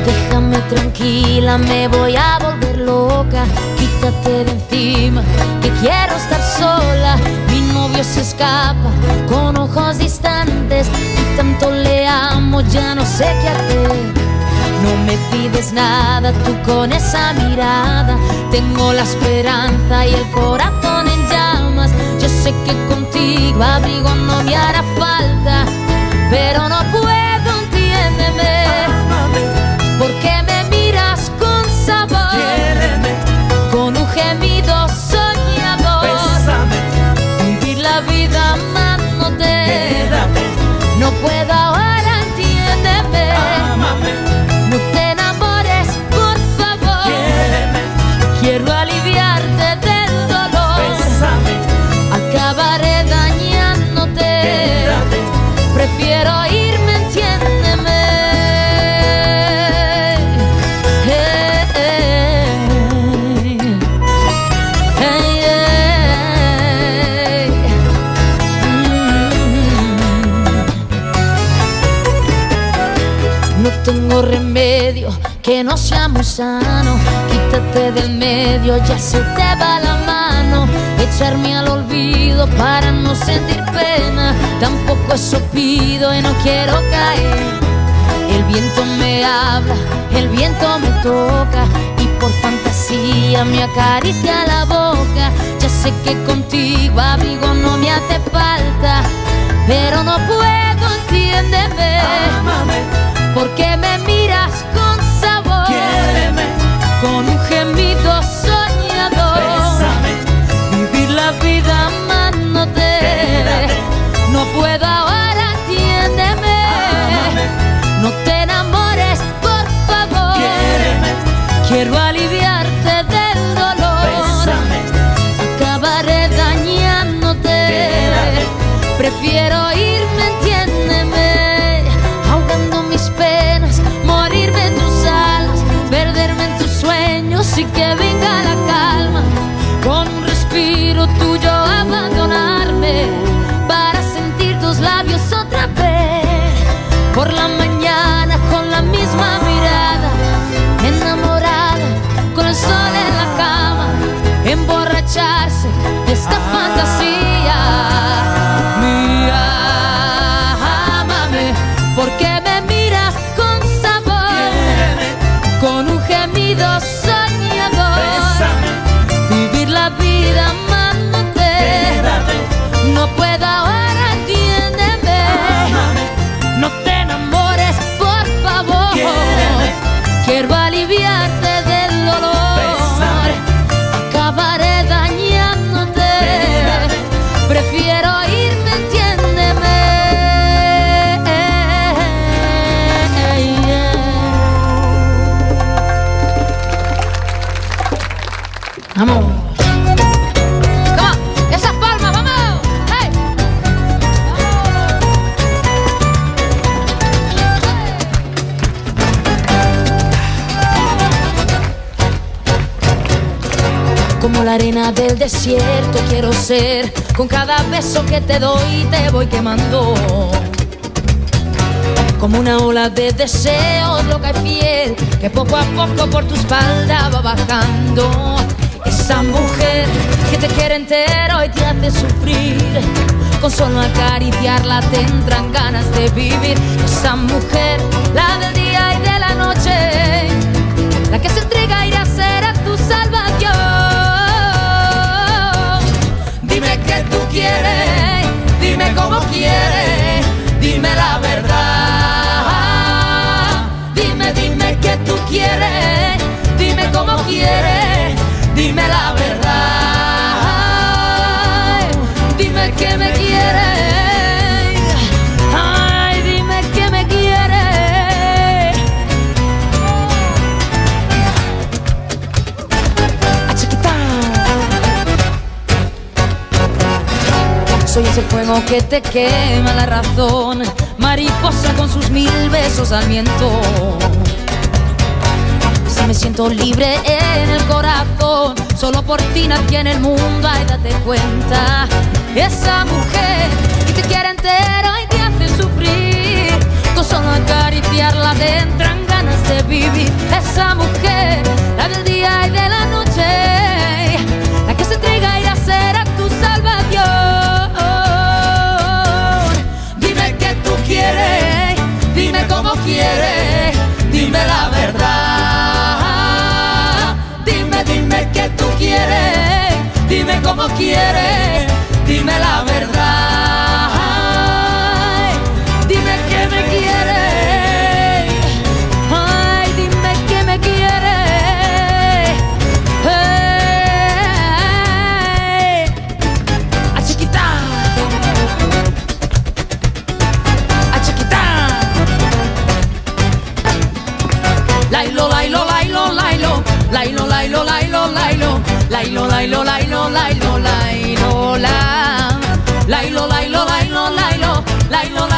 Déjame tranquila, me voy a volver loca. Quítate de encima, que quiero estar sola. Mi novio se escapa con ojos distantes y tanto le amo, ya no sé qué hacer. No me pides nada, tú con esa mirada. Tengo la esperanza y el corazón en llamas. Yo sé que contigo abrigo no me hará falta, pero no puedo, entiéndeme. ¿Por qué me miras con sabor? Quiéreme, con un gemido soñador. bésame, Vivir la vida amándote. quédate, No puedo ahora, entiéndeme. ámame, No te enamores, por favor. quiéreme, Quiero aliviarte del dolor. bésame, Acabaré dañándote. quédate, Prefiero irme, entiéndeme. No tengo remedio que no sea muy sano. Quítate del medio, ya se te va la mano. Echarme al olvido para no sentir pena, tampoco eso pido y no quiero caer. El viento me habla, el viento me toca y por fantasía me acaricia la boca. Ya sé que contigo abrigo no me hace falta, pero no puedo, entiéndeme. ámame, ¿Por qué me miras con sabor? quiéreme, Con un gemido soñador. bésame, Vivir la vida amándote. quédate, No puedo ahora, entiéndeme. ámame, No te enamores, por favor. quiéreme, Quiero aliviarte del dolor. bésame, Acabaré dañándote. quédate, Prefiero irme, entiéndeme. Ahogando mis penas, morirme en tus alas, perderme en tus sueños y que venga la calma. Con un respiro tuyo abandonarme para sentir tus labios otra vez. Por la mañana con la misma mirada, enamorada con el sol en la cama, emborracharse de esta fantasía mía. Ámame, porque me miras con sabor, quiéreme, con un gemido soñador. bésame, Vivir la vida amándote. quédate, No puedo ahora, entiéndeme. ámame, No te enamores, por favor. quiéreme, Quiero aliviarte del dolor. bésame, Acabaré dañándote. quédate, Prefiero irme, entiéndeme. Vamos. Come on. Esas palmas, vamos. Hey. Como la arena del desierto quiero ser, con cada beso que te doy te voy quemando. Como una ola de deseos loca y fiel, que poco a poco por tu espalda va bajando. Esa mujer que te quiere entero y te hace sufrir, con solo acariciarla te entran ganas de vivir. Esa mujer, la del día y de la noche, la que se entrega a ir a ser a tu salvación. Dime qué tú quieres, dime cómo quieres, dime la verdad. Dime, dime qué tú quieres, dime cómo quieres, dime la verdad. Dime que me quieres, ay, dime que me quieres. Soy ese fuego que te quema la razón, mariposa con sus 1000 besos al viento. Si me siento libre en el corazón, solo por ti nací en el mundo, ay, date cuenta. Esa mujer que te quiere entero y te hace sufrir, con solo acariciarla te entran ganas de vivir. Esa mujer, la del día y de la noche, la que se entrega a ir a ser a tu salvación. Dime qué tú quieres, dime cómo quieres, dime la verdad. Dime, dime qué tú quieres, dime cómo quieres, dime la verdad. Dime que me quieres, ay, dime que me quieres. A chiquita, a chiquita. Lailo, lailo, lailo, lailo, lailo, lailo, lailo, lailo, lailo, lailo, lailo, lailo, lailo, la. Lailo, lailo, lailo, lailo, lailo, lailo.